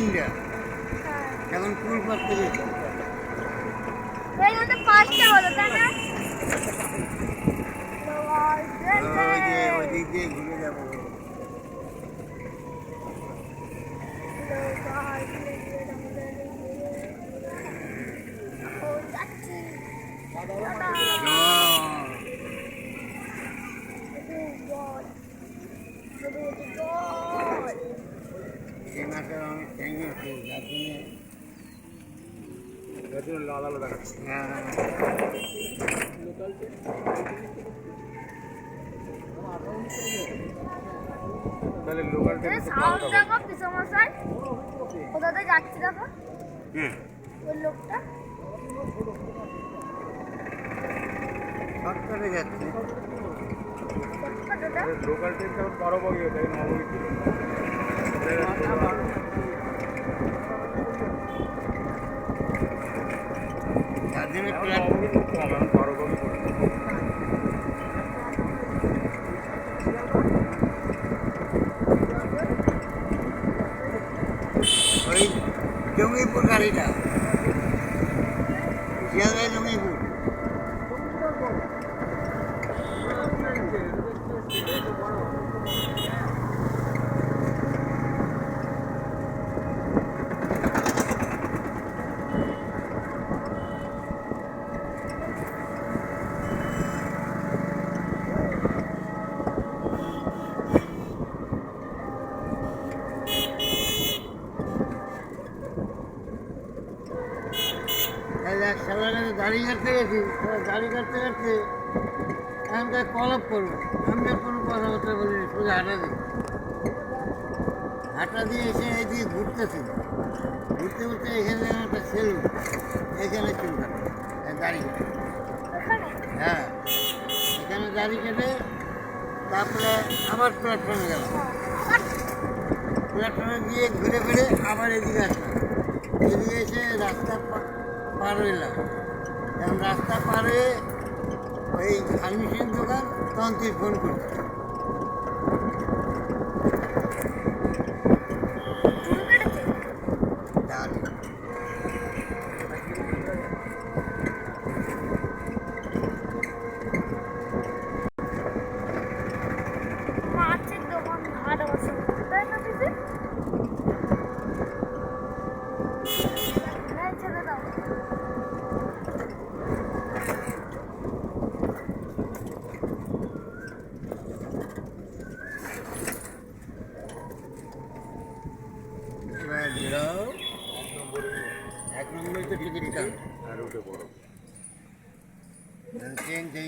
তিনটা এখন ফুল করতে গেছি এর মধ্যে পাঁচটা হলো তাই না? ওই দিক দিয়ে ঘুরে যাবো। এই মাসের অনেক ট্যাং আছে যার জন্য লাল আলো দেখাচ্ছে। তাহলে লোকাল ট্রেন কোথাতে যাচ্ছি দেখো ওই লোকটা শর্টকাটে যাচ্ছে। লোকাল ট্রেন তো বড় বগি ওটা নবগি ছিল যার জন্য বড় বগি করে ওই জঙ্গিপুর গাড়িটা শিয়ালদায় জঙ্গিপুর গাড়ি কাটতে গেছি গাড়ি কাটতে কাটতে এখানকার কলপ করবো আমি আর কোনো কথাবার্তা বলিনি সোজা হাঁটা দিয়ে এসে এইদিকে ঘুরতেছি ঘুরতে ঘুরতে এখানে একটা সেলুন এখানে চুল কাটে দাড়ি কেটে হ্যাঁ এখানে দাড়ি কেটে তারপরে আবার প্ল্যাটফর্মে গেলাম প্ল্যাটফর্মে গিয়ে ঘুরে ফিরে আবার এদিকে আসলাম এদিকে এসে রাস্তা পার হইলাম এখন রাস্তা পার হয়ে ওই ফার্মেসির দোকান তখন তুই ফোন করছিস মাছের দোকান 8 বছর তাই না দিদি? ছেড়ে দাও এক নম্বরে তো টিকিট কাউন্ট আর উঠে বড় ট্রেন